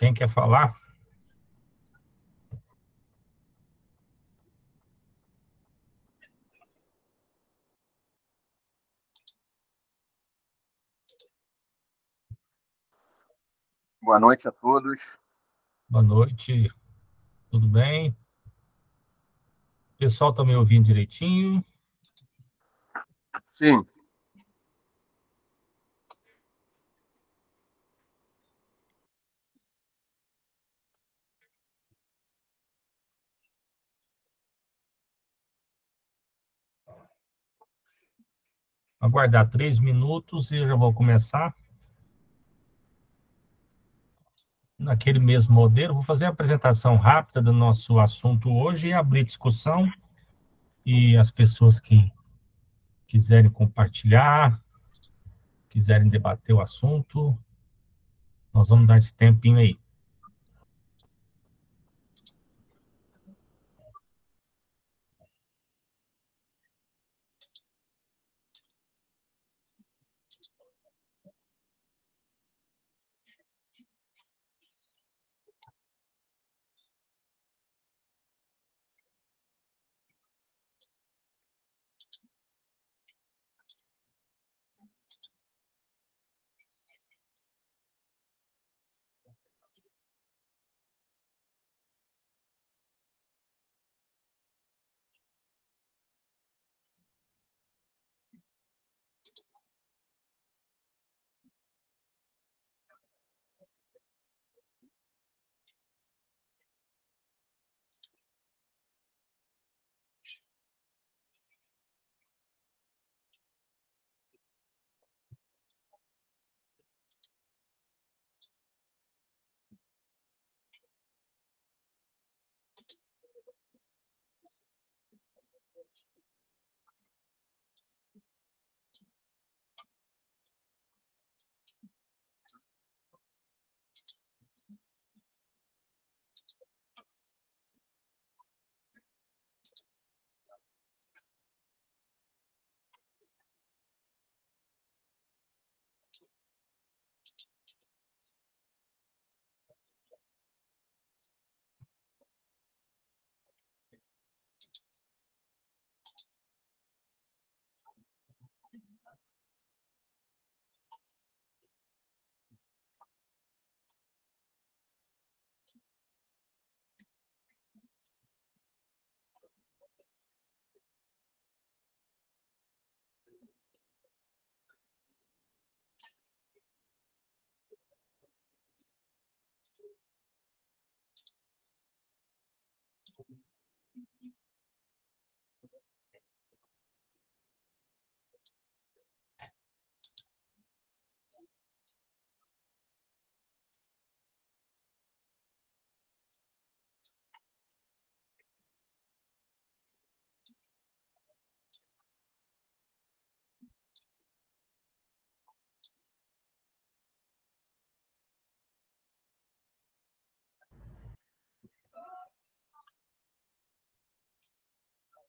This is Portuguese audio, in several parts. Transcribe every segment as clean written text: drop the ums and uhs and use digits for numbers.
Quem quer falar? Boa noite a todos. Boa noite, tudo bem? O pessoal está me ouvindo direitinho? Sim. Aguardar 3 minutos e eu já vou começar. Naquele mesmo modelo, vou fazer a apresentação rápida do nosso assunto hoje e abrir discussão. E as pessoas que quiserem compartilhar, quiserem debater o assunto, nós vamos dar esse tempinho aí.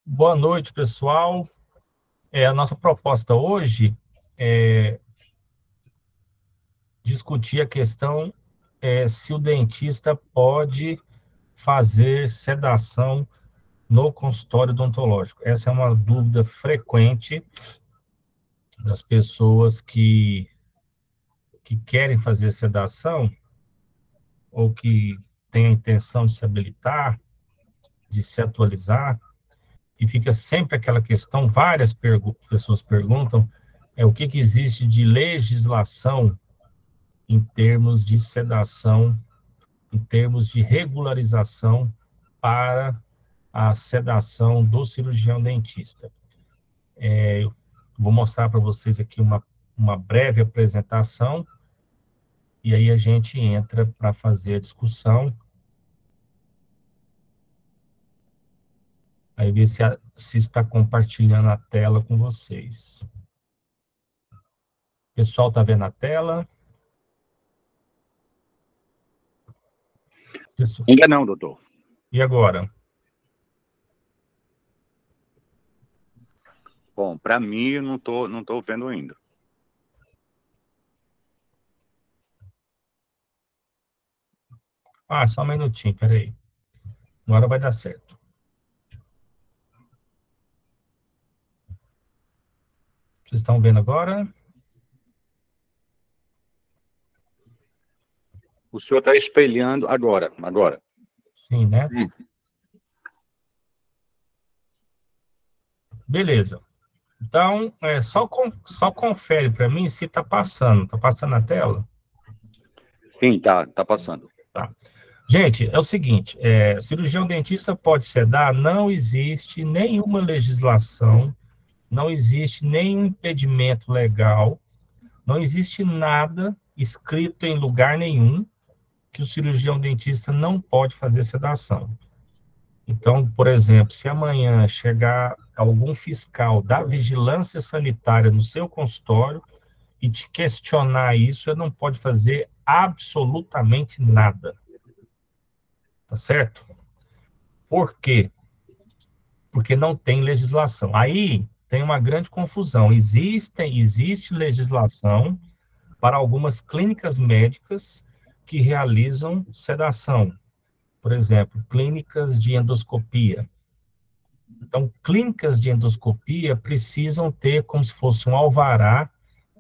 Boa noite, pessoal. A nossa proposta hoje é discutir a questão se o dentista pode fazer sedação no consultório odontológico. Essa é uma dúvida frequente das pessoas que querem fazer sedação ou que têm a intenção de se habilitar, de se atualizar, e fica sempre aquela questão, várias pessoas perguntam, o que existe de legislação em termos de sedação, em termos de regularização para a sedação do cirurgião dentista. Vou mostrar para vocês aqui uma breve apresentação e aí a gente entra para fazer a discussão. Aí ver se está compartilhando a tela com vocês. O pessoal está vendo a tela? Ainda não, doutor. E agora? Bom, para mim, eu não tô vendo ainda. Ah, só um minutinho, peraí. Agora vai dar certo. Vocês estão vendo agora? O senhor está espelhando agora. Sim, né? Sim. Beleza. Então, só confere para mim se está passando. Está passando a tela? Sim, tá passando. Tá. Gente, é o seguinte, cirurgião dentista pode sedar, não existe nenhuma legislação, não existe nenhum impedimento legal, não existe nada escrito em lugar nenhum que o cirurgião dentista não pode fazer sedação. Então, por exemplo, se amanhã chegar algum fiscal da vigilância sanitária no seu consultório e te questionar isso, ele não pode fazer absolutamente nada. Tá certo? Por quê? Porque não tem legislação. Aí tem uma grande confusão. Existe legislação para algumas clínicas médicas que realizam sedação. Por exemplo, clínicas de endoscopia. Então, clínicas de endoscopia precisam ter como se fosse um alvará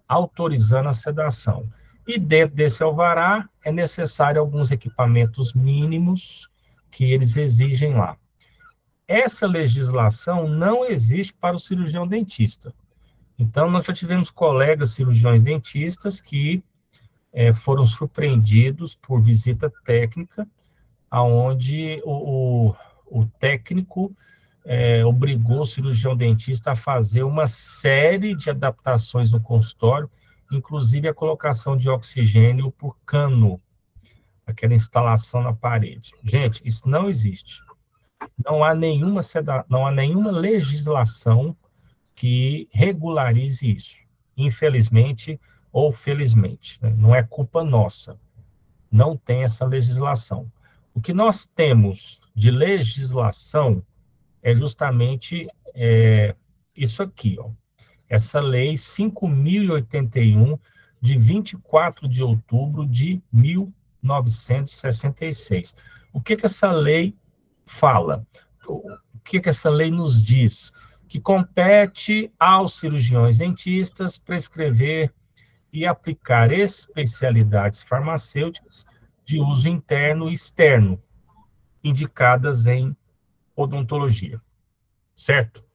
autorizando a sedação. E dentro desse alvará é necessário alguns equipamentos mínimos que eles exigem lá. Essa legislação não existe para o cirurgião dentista. Então, nós já tivemos colegas cirurgiões dentistas que foram surpreendidos por visita técnica, aonde o técnico obrigou o cirurgião dentista a fazer uma série de adaptações no consultório, inclusive a colocação de oxigênio por cano, aquela instalação na parede. Gente, isso não existe. Não há nenhuma legislação que regularize isso. Infelizmente ou felizmente, né? Não é culpa nossa. Não tem essa legislação. O que nós temos de legislação é justamente isso aqui, ó. Essa lei 5.081, de 24 de outubro de 1966. O que essa lei fala? O que essa lei nos diz? Que compete aos cirurgiões dentistas prescrever e aplicar especialidades farmacêuticas de uso interno e externo, indicadas em odontologia, certo?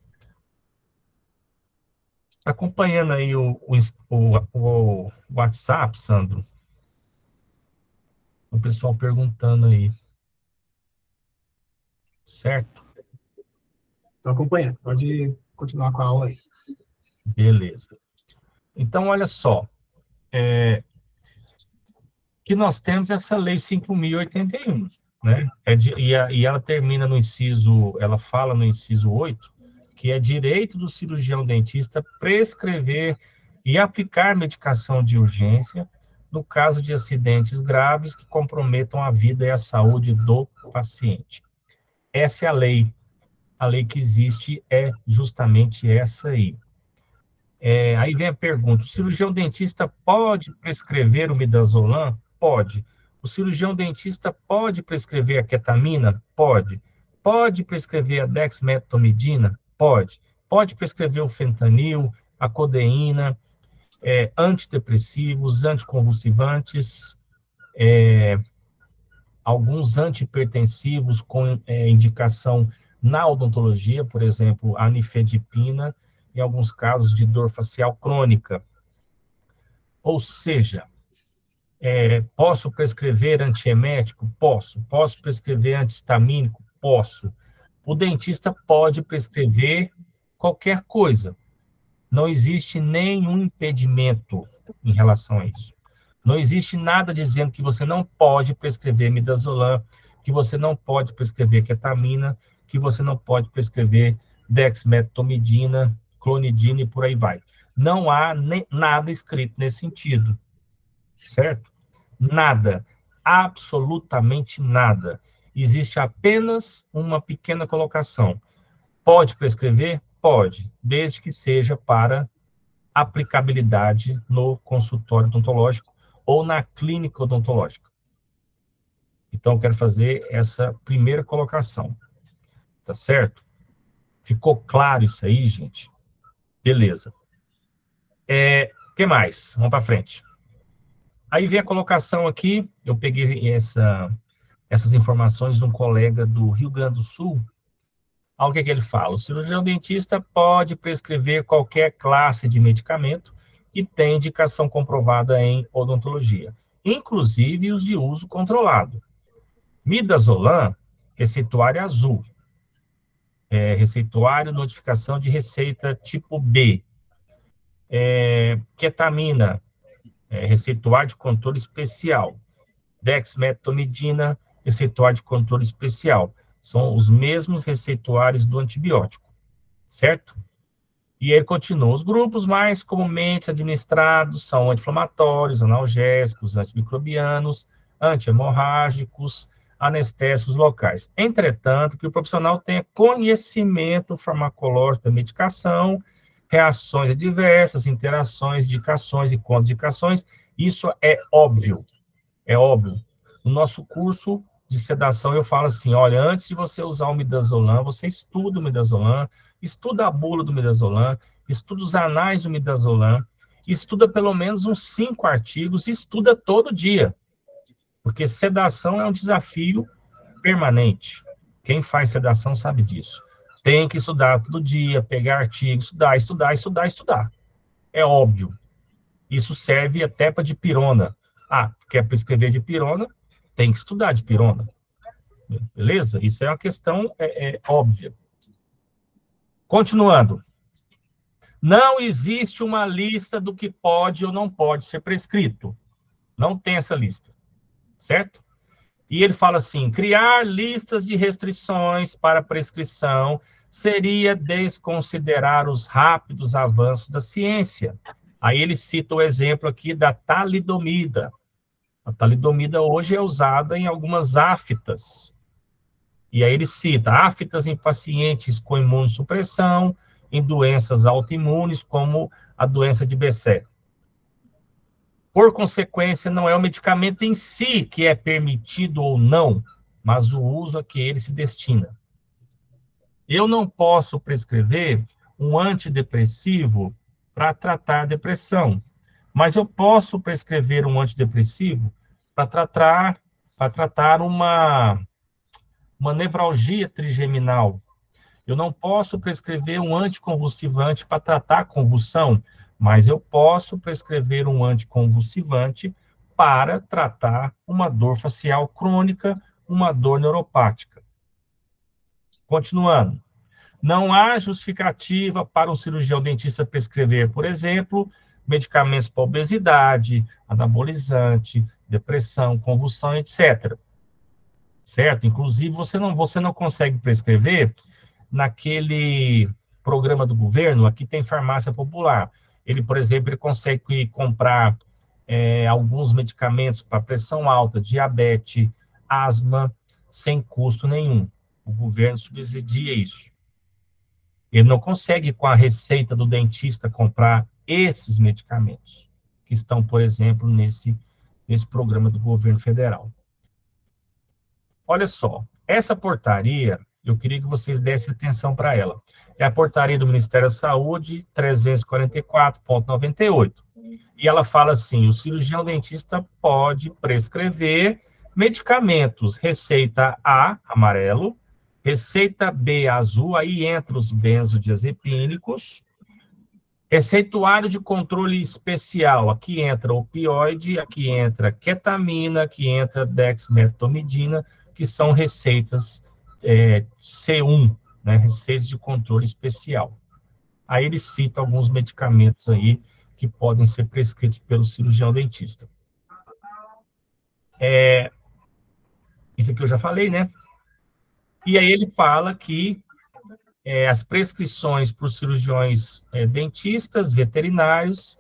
Acompanhando aí o WhatsApp, Sandro, o pessoal perguntando aí, certo? Estou acompanhando, pode continuar com a aula aí. Beleza. Então, olha só, que nós temos essa lei 5.081, né? E ela termina no inciso, ela fala no inciso 8, que é direito do cirurgião dentista prescrever e aplicar medicação de urgência no caso de acidentes graves que comprometam a vida e a saúde do paciente. Essa é a lei. A lei que existe é justamente essa aí. Aí vem a pergunta: o cirurgião dentista pode prescrever o midazolam? Pode. O cirurgião dentista pode prescrever a ketamina? Pode. Pode prescrever a dexmedetomidina? Pode. Pode prescrever o fentanil, a codeína, antidepressivos, anticonvulsivantes, alguns antihipertensivos com indicação na odontologia, por exemplo, a nifedipina, em alguns casos de dor facial crônica. Ou seja, posso prescrever antiemético? Posso. Posso prescrever antihistamínico? Posso. O dentista pode prescrever qualquer coisa. Não existe nenhum impedimento em relação a isso. Não existe nada dizendo que você não pode prescrever midazolam, que você não pode prescrever ketamina, que você não pode prescrever dexmedetomidina, clonidina e por aí vai. Não há nada escrito nesse sentido, certo? Nada, absolutamente nada. Existe apenas uma pequena colocação. Pode prescrever? Pode, desde que seja para aplicabilidade no consultório odontológico ou na clínica odontológica. Então, eu quero fazer essa primeira colocação. Tá certo? Ficou claro isso aí, gente? Beleza. Que mais? Vamos para frente. Aí vem a colocação aqui, eu peguei essas informações de um colega do Rio Grande do Sul. Olha o que ele fala. O cirurgião dentista pode prescrever qualquer classe de medicamento que tem indicação comprovada em odontologia, inclusive os de uso controlado. Midazolam, receituário azul. Receituário, notificação de receita tipo B. Ketamina, receituário de controle especial. Dexmedetomidina, receituário de controle especial. São os mesmos receituários do antibiótico, certo? E ele continua. Os grupos mais comumente administrados são anti-inflamatórios, analgésicos, antimicrobianos, anti-hemorrágicos, anestésicos locais. Entretanto, que o profissional tenha conhecimento farmacológico da medicação, reações adversas, interações, indicações e contraindicações, isso é óbvio. É óbvio. No nosso curso de sedação, eu falo assim, olha, antes de você usar o midazolam, você estuda o midazolam, estuda a bula do midazolam, estuda os anais do midazolam, estuda pelo menos uns 5 artigos, estuda todo dia. Porque sedação é um desafio permanente. Quem faz sedação sabe disso. Tem que estudar todo dia, pegar artigos, estudar. É óbvio. Isso serve até para dipirona. Quer prescrever dipirona? Tem que estudar dipirona. Beleza? Isso é uma questão óbvia. Continuando. Não existe uma lista do que pode ou não pode ser prescrito. Não tem essa lista. Certo? E ele fala assim, criar listas de restrições para prescrição seria desconsiderar os rápidos avanços da ciência. Aí ele cita o exemplo aqui da talidomida. A talidomida hoje é usada em algumas aftas. E aí ele cita aftas em pacientes com imunossupressão, em doenças autoimunes, como a doença de Bechet. Por consequência, não é o medicamento em si que é permitido ou não, mas o uso a que ele se destina. Eu não posso prescrever um antidepressivo para tratar depressão, mas eu posso prescrever um antidepressivo para tratar uma nevralgia trigeminal. Eu não posso prescrever um anticonvulsivante para tratar convulsão, mas eu posso prescrever um anticonvulsivante para tratar uma dor facial crônica, uma dor neuropática. Continuando. Não há justificativa para um cirurgião dentista prescrever, por exemplo, medicamentos para obesidade, anabolizante, depressão, convulsão, etc. Certo? Inclusive, você não consegue prescrever naquele programa do governo, aqui tem farmácia popular. Ele, por exemplo, ele consegue comprar alguns medicamentos para pressão alta, diabetes, asma, sem custo nenhum. O governo subsidia isso. Ele não consegue, com a receita do dentista, comprar esses medicamentos, que estão, por exemplo, nesse programa do governo federal. Olha só, essa portaria, eu queria que vocês dessem atenção para ela. É a portaria do Ministério da Saúde, 344.98. E ela fala assim, o cirurgião dentista pode prescrever medicamentos, receita A, amarelo, receita B, azul, aí entra os benzodiazepínicos, receituário de controle especial, aqui entra opioide, aqui entra ketamina, aqui entra dexmedetomidina, que são receitas C1, né, receitas de controle especial. Aí ele cita alguns medicamentos aí que podem ser prescritos pelo cirurgião dentista. Isso aqui eu já falei, né? E aí ele fala que as prescrições para os cirurgiões dentistas, veterinários,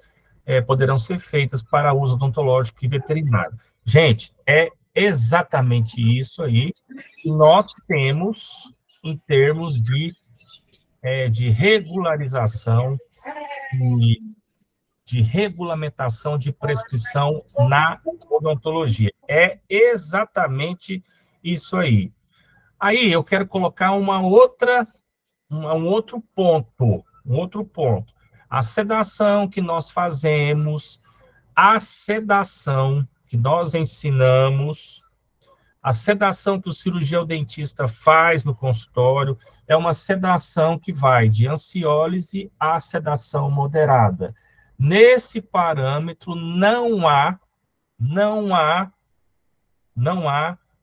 poderão ser feitas para uso odontológico e veterinário. Gente, é exatamente isso aí que nós temos em termos de regularização e de regulamentação de prescrição na odontologia. É exatamente isso aí. Aí eu quero colocar um outro ponto. A sedação que nós fazemos, a sedação que nós ensinamos, a sedação que o cirurgião dentista faz no consultório é uma sedação que vai de ansiólise à sedação moderada. Nesse parâmetro não há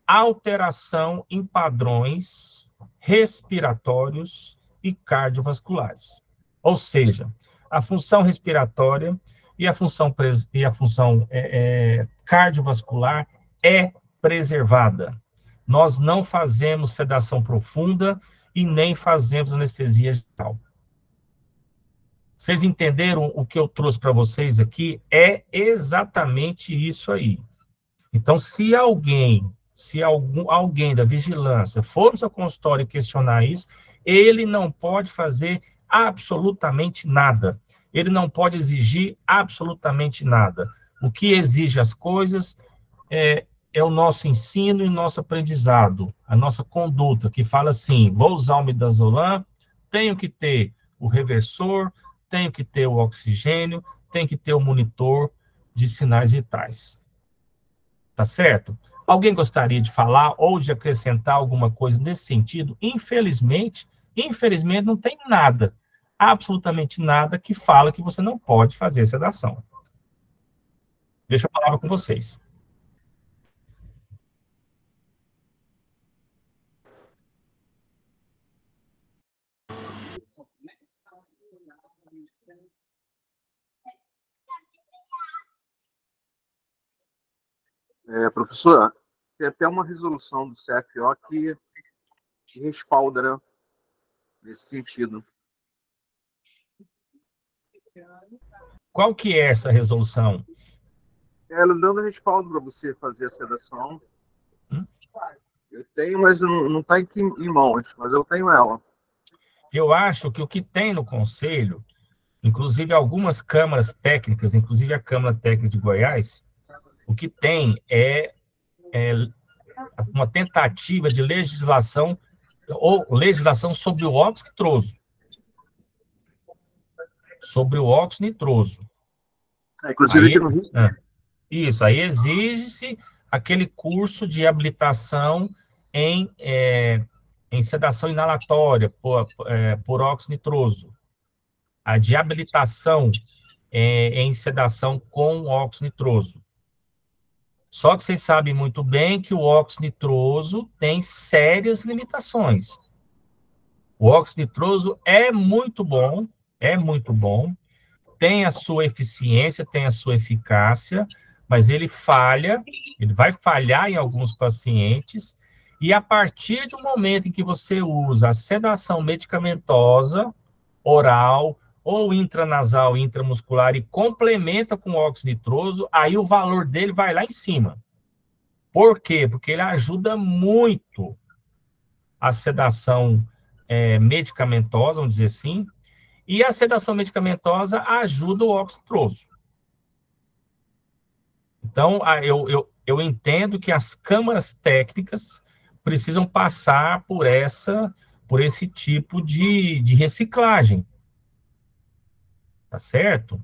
alteração em padrões respiratórios e cardiovasculares. Ou seja, a função respiratória e a função cardiovascular é preservada. Nós não fazemos sedação profunda e nem fazemos anestesia geral. Vocês entenderam o que eu trouxe para vocês aqui? É exatamente isso aí. Então, se alguém da vigilância for no seu consultório e questionar isso, ele não pode fazer absolutamente nada. Ele não pode exigir absolutamente nada. O que exige as coisas é o nosso ensino e o nosso aprendizado, a nossa conduta, que fala assim, vou usar o midazolam, tenho que ter o reversor, tenho que ter o oxigênio, tenho que ter o monitor de sinais vitais. Tá certo? Alguém gostaria de falar ou de acrescentar alguma coisa nesse sentido? Infelizmente não tem nada, absolutamente nada que fala que você não pode fazer sedação. Deixa a palavra com vocês. Professor, tem até uma resolução do CFO que respalda, né, nesse sentido. Qual que é essa resolução? Ela dando respaldo para você fazer a sedação. Eu tenho, mas não está aqui em mãos, mas eu tenho ela. Eu acho que o que tem no Conselho, inclusive algumas câmaras técnicas, inclusive a Câmara Técnica de Goiás, o que tem é uma tentativa de legislação, ou legislação sobre o óxido nitroso. Sobre o óxido nitroso. Inclusive aí, aqui no Rio. Isso, aí exige-se aquele curso de habilitação em sedação inalatória por óxido nitroso. A de habilitação em sedação com óxido nitroso. Só que vocês sabem muito bem que o óxido nitroso tem sérias limitações. O óxido nitroso é muito bom, tem a sua eficiência, tem a sua eficácia, mas ele vai falhar em alguns pacientes, e a partir do momento em que você usa a sedação medicamentosa, oral, ou intranasal, intramuscular, e complementa com óxido nitroso, aí o valor dele vai lá em cima. Por quê? Porque ele ajuda muito a sedação medicamentosa, vamos dizer assim, e a sedação medicamentosa ajuda o óxido nitroso. Então, eu entendo que as câmaras técnicas precisam passar por esse tipo de reciclagem. Tá certo?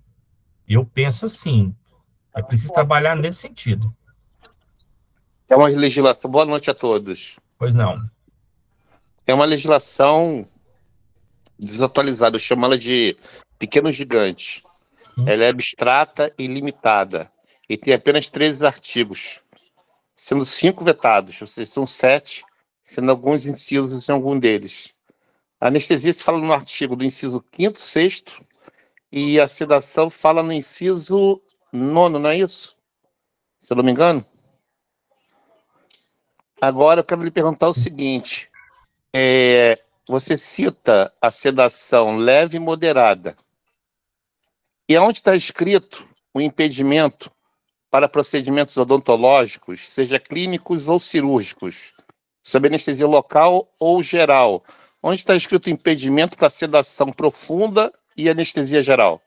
Eu penso assim, é preciso trabalhar nesse sentido. É uma legislação. Boa noite a todos. Pois não. É uma legislação desatualizada, eu chamo ela de pequeno gigante. Ela é abstrata e limitada, e tem apenas 13 artigos, sendo 5 vetados, ou seja, são 7, sendo alguns incisos em algum deles. A anestesia se fala no artigo do inciso 5º, 6º, e a sedação fala no inciso 9º, não é isso? Se eu não me engano. Agora eu quero lhe perguntar o seguinte, você cita a sedação leve e moderada, e onde está escrito o impedimento para procedimentos odontológicos, seja clínicos ou cirúrgicos, sob anestesia local ou geral? Onde está escrito o impedimento para sedação profunda e anestesia geral?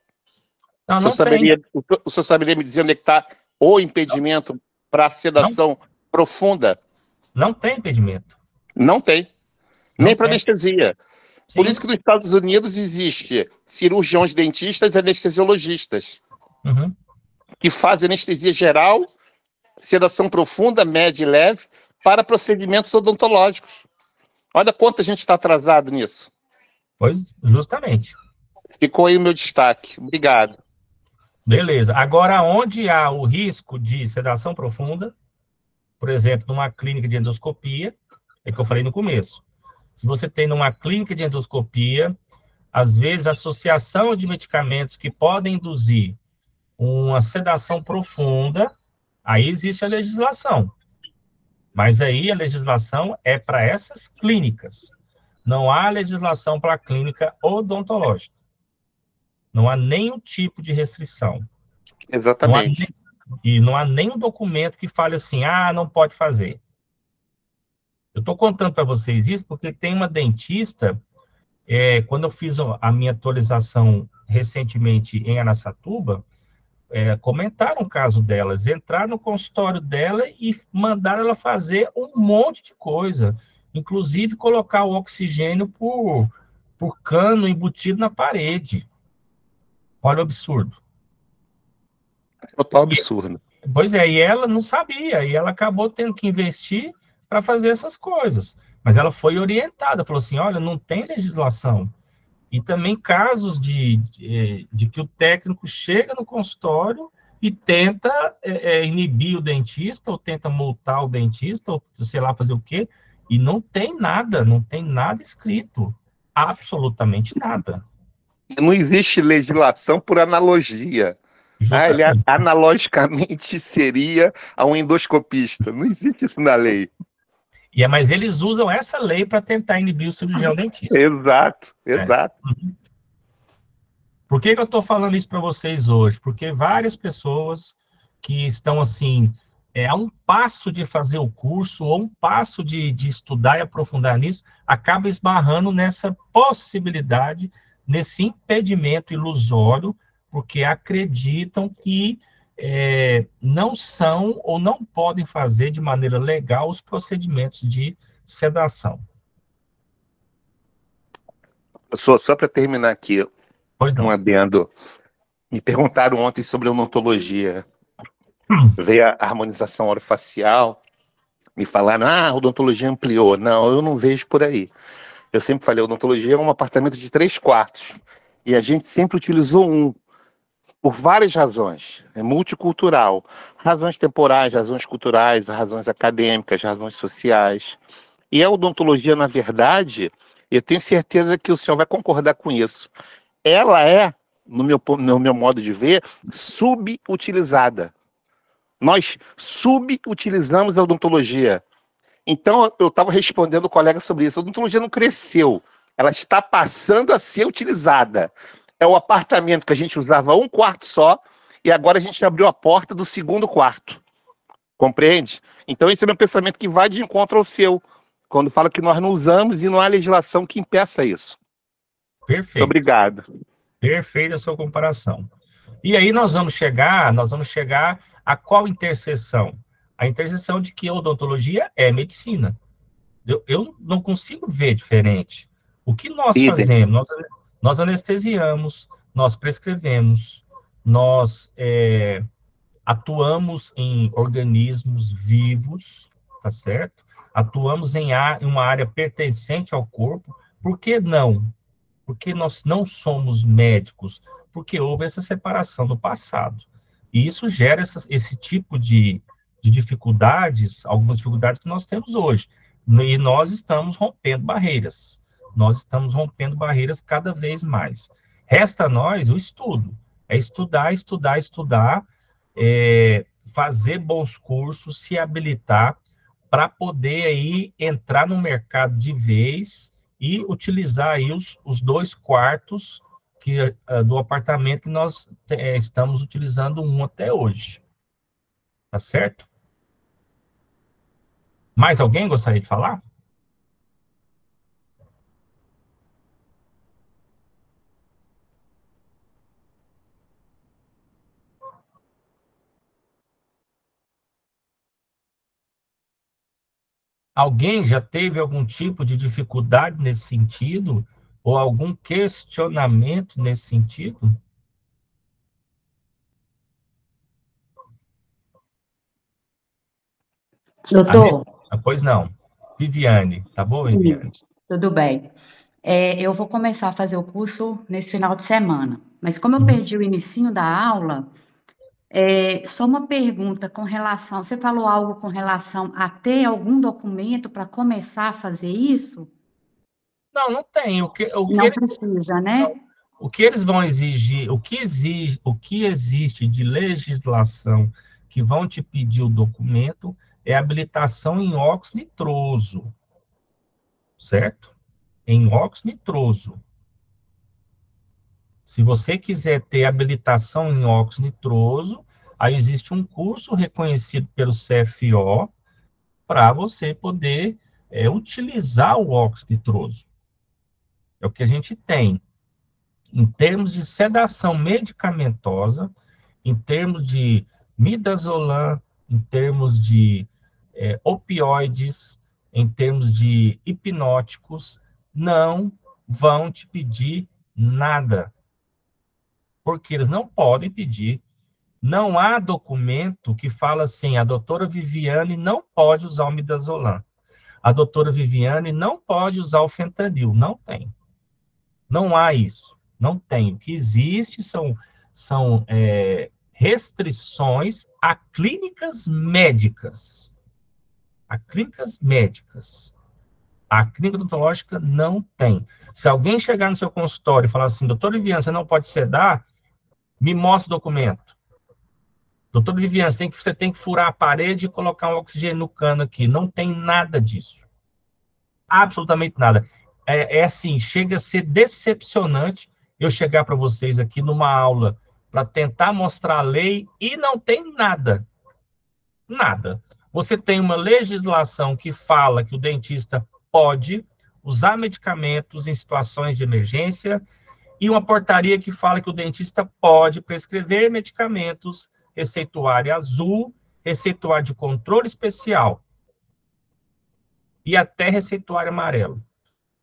Não, O senhor não tem. o senhor saberia me dizer onde é que está o impedimento para sedação profunda? Não tem impedimento. Não tem. Não Nem para tem. anestesia. Por Sim. isso que nos Estados Unidos existe cirurgiões dentistas e anestesiologistas Uhum. que fazem anestesia geral, sedação profunda, média e leve para procedimentos odontológicos. Olha quanto a gente está atrasado nisso. Pois, justamente. Ficou aí o meu destaque. Obrigado. Beleza. Agora, onde há o risco de sedação profunda, por exemplo, numa clínica de endoscopia, é que eu falei no começo. Se você tem numa clínica de endoscopia, às vezes, associação de medicamentos que podem induzir uma sedação profunda, aí existe a legislação. Mas aí a legislação é para essas clínicas. Não há legislação para a clínica odontológica. Não há nenhum tipo de restrição. Exatamente. Não há nenhum documento que fale assim, não pode fazer. Eu estou contando para vocês isso porque tem uma dentista, quando eu fiz a minha atualização recentemente em Araçatuba, comentaram o caso delas, entraram no consultório dela e mandaram ela fazer um monte de coisa, inclusive colocar o oxigênio por cano embutido na parede. Olha o absurdo. Total absurdo. Pois é, e ela não sabia, e ela acabou tendo que investir para fazer essas coisas. Mas ela foi orientada, falou assim, olha, não tem legislação. E também casos de que o técnico chega no consultório e tenta inibir o dentista, ou tenta multar o dentista, ou sei lá, fazer o quê, e não tem nada escrito. Absolutamente nada. Não existe legislação por analogia. Ele Justamente. analogicamente seria a um endoscopista. Não existe isso na lei. Mas eles usam essa lei para tentar inibir o cirurgião dentista. Exato, exato. Por que eu estou falando isso para vocês hoje? Porque várias pessoas que estão assim, a um passo de fazer o curso, ou um passo de estudar e aprofundar nisso, acabam esbarrando nessa possibilidade, nesse impedimento ilusório, porque acreditam que não são ou não podem fazer de maneira legal os procedimentos de sedação. Só para terminar aqui, Pois não. um adendo. Me perguntaram ontem sobre odontologia. Veio a harmonização orofacial, me falaram, a odontologia ampliou. Não, eu não vejo por aí. Eu sempre falei, odontologia é um apartamento de 3 quartos. E a gente sempre utilizou um, por várias razões. É multicultural. Razões temporais, razões culturais, razões acadêmicas, razões sociais. E a odontologia, na verdade, eu tenho certeza que o senhor vai concordar com isso. Ela é, no meu modo de ver, subutilizada. Nós subutilizamos a odontologia. Então, eu estava respondendo o colega sobre isso. A odontologia não cresceu. Ela está passando a ser utilizada. É o apartamento que a gente usava um quarto só, e agora a gente abriu a porta do segundo quarto. Compreende? Então, esse é o meu pensamento que vai de encontro ao seu, quando fala que nós não usamos e não há legislação que impeça isso. Perfeito. Muito obrigado. Perfeita a sua comparação. E aí nós vamos chegar a qual interseção? A interseção de que a odontologia é medicina. Eu não consigo ver diferente. O que nós fazemos? Nós anestesiamos, nós prescrevemos, nós atuamos em organismos vivos, tá certo? Atuamos em uma área pertencente ao corpo. Por que não? Porque nós não somos médicos, porque houve essa separação no passado. E isso gera esse tipo de dificuldades, algumas dificuldades que nós temos hoje. E nós estamos rompendo barreiras. Nós estamos rompendo barreiras cada vez mais. Resta a nós o estudo. É estudar, estudar, estudar, fazer bons cursos, se habilitar para poder aí entrar no mercado de vez e utilizar aí os 2 quartos do apartamento que nós estamos utilizando um até hoje. Tá certo? Mais alguém gostaria de falar? Alguém já teve algum tipo de dificuldade nesse sentido? Ou algum questionamento nesse sentido? Doutor, Pois não. Viviane, tá bom, Viviane? tudo bem. Eu vou começar a fazer o curso nesse final de semana, mas como eu perdi o inicinho da aula, só uma pergunta com relação, você falou algo com relação a ter algum documento para começar a fazer isso? Não, não tem. Não precisa, né? O que eles vão exigir, o que existe de legislação que vão te pedir o documento é habilitação em óxido nitroso, certo? Em óxido nitroso. Se você quiser ter habilitação em óxido nitroso, aí existe um curso reconhecido pelo CFO para você poder utilizar o óxido nitroso. É o que a gente tem. Em termos de sedação medicamentosa, em termos de midazolam, em termos de opioides, em termos de hipnóticos, não vão te pedir nada. Porque eles não podem pedir. Não há documento que fala assim, a doutora Viviane não pode usar o midazolam. A doutora Viviane não pode usar o fentanil. Não tem. Não há isso. Não tem. O que existe são restrições a clínicas médicas. A clínicas médicas. A clínica odontológica não tem. Se alguém chegar no seu consultório e falar assim, doutor Viviane, você não pode sedar, me mostra o documento. Doutor Viviane, você tem que furar a parede e colocar um oxigênio no cano aqui. Não tem nada disso. Absolutamente nada. Assim, chega a ser decepcionante eu chegar para vocês aqui numa aula para tentar mostrar a lei e não tem nada. Nada. Você tem uma legislação que fala que o dentista pode usar medicamentos em situações de emergência e uma portaria que fala que o dentista pode prescrever medicamentos, receituário azul, receituário de controle especial e até receituário amarelo.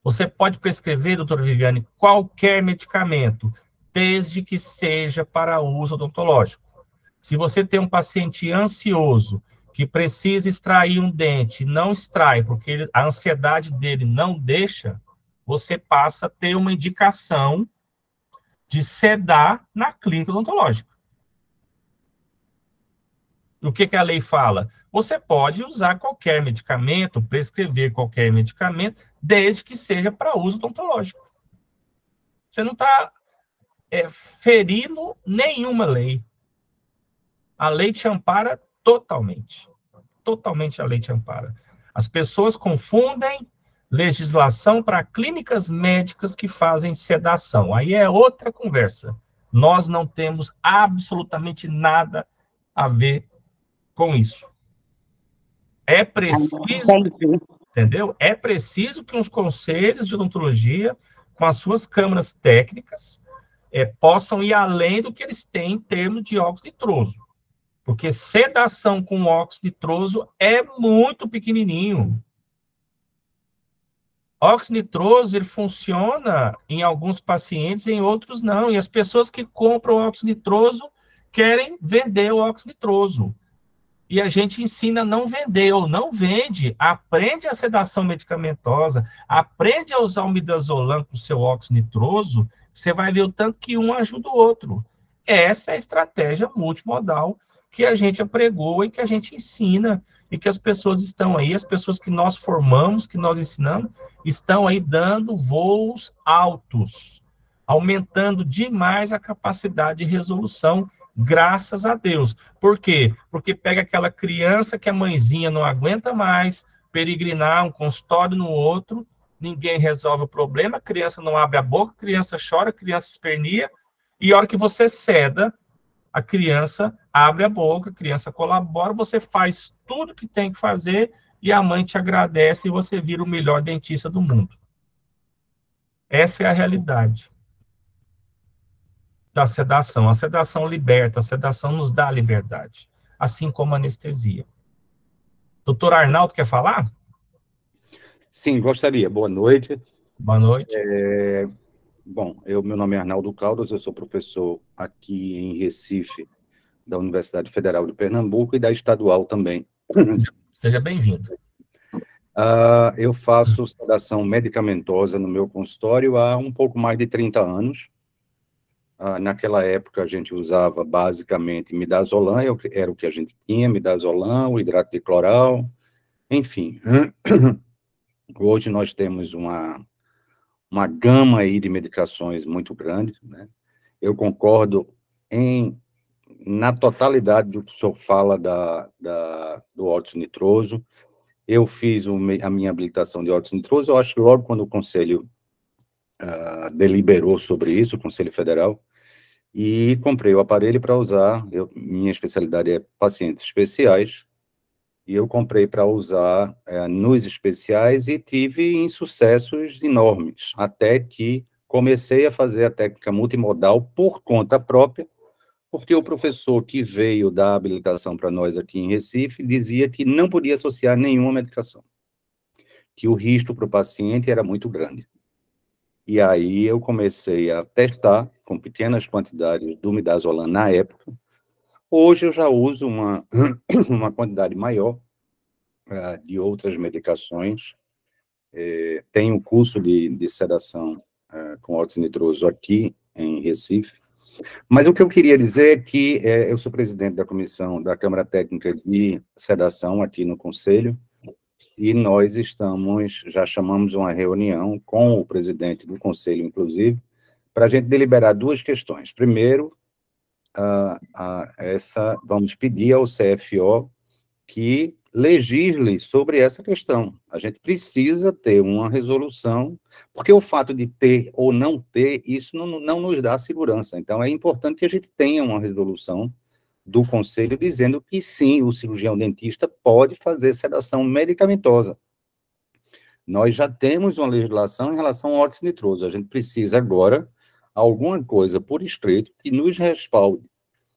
Você pode prescrever, doutora Viviane, qualquer medicamento, desde que seja para uso odontológico. Se você tem um paciente ansioso que precisa extrair um dente, não extrai, porque a ansiedade dele não deixa, você passa a ter uma indicação de sedar na clínica odontológica. O que a lei fala? Você pode usar qualquer medicamento, prescrever qualquer medicamento, desde que seja para uso odontológico. Você não está ferindo nenhuma lei. A lei te ampara totalmente. Totalmente a lei te ampara. As pessoas confundem legislação para clínicas médicas que fazem sedação. Aí é outra conversa. Nós não temos absolutamente nada a ver com isso. É preciso, entendeu? É preciso que os conselhos de odontologia, com as suas câmaras técnicas, possam ir além do que eles têm em termos de óxido nitroso. Porque sedação com óxido nitroso é muito pequenininho. Óxido nitroso, ele funciona em alguns pacientes, em outros não. E as pessoas que compram óxido nitroso querem vender o óxido nitroso. E a gente ensina a não vender, ou não vende, aprende a sedação medicamentosa, aprende a usar o midazolam com o seu óxido nitroso, você vai ver o tanto que um ajuda o outro. Essa é a estratégia multimodal que a gente apregou e que a gente ensina, e que as pessoas estão aí, as pessoas que nós formamos, que nós ensinamos, estão aí dando voos altos, aumentando demais a capacidade de resolução, graças a Deus. Por quê? Porque pega aquela criança que a mãezinha não aguenta mais peregrinar um consultório no outro, ninguém resolve o problema, a criança não abre a boca, a criança chora, a criança esperneia, e a hora que você ceda, a criança abre a boca, a criança colabora, você faz tudo que tem que fazer e a mãe te agradece e você vira o melhor dentista do mundo. Essa é a realidade da sedação. A sedação liberta, a sedação nos dá liberdade, assim como a anestesia. Doutor Arnaldo quer falar? Sim, gostaria. Boa noite. Boa noite. Bom, meu nome é Arnaldo Caldas, eu sou professor aqui em Recife, da Universidade Federal de Pernambuco e da Estadual também. Seja bem-vindo. Eu faço sedação medicamentosa no meu consultório há um pouco mais de 30 anos. Naquela época, a gente usava basicamente midazolam, era o que a gente tinha, midazolam, o hidrato de cloral, enfim. Hoje nós temos uma gama aí de medicações muito grande, né? Eu concordo na totalidade do que o senhor fala do óxido nitroso. Eu fiz a minha habilitação de óxido nitroso, eu acho que logo quando o Conselho deliberou sobre isso, o Conselho Federal, e comprei o aparelho para usar. Minha especialidade é pacientes especiais, e eu comprei para usar nos especiais e tive insucessos enormes, até que comecei a fazer a técnica multimodal por conta própria, porque o professor que veio dar habilitação para nós aqui em Recife dizia que não podia associar nenhuma medicação, que o risco para o paciente era muito grande. E aí eu comecei a testar com pequenas quantidades do midazolam na época. Hoje eu já uso uma quantidade maior de outras medicações. Tenho curso de sedação com óxido nitroso aqui em Recife. Mas o que eu queria dizer é que eu sou presidente da comissão da Câmara Técnica de Sedação aqui no Conselho, e nós já chamamos uma reunião com o presidente do Conselho, inclusive, para a gente deliberar duas questões. Primeiro, vamos pedir ao CFO que legisle sobre essa questão. A gente precisa ter uma resolução, porque o fato de ter ou não ter, isso não nos dá segurança. Então, é importante que a gente tenha uma resolução do Conselho dizendo que, sim, o cirurgião dentista pode fazer sedação medicamentosa. Nós já temos uma legislação em relação ao óxido nitroso. A gente precisa agora alguma coisa por escrito que nos respalde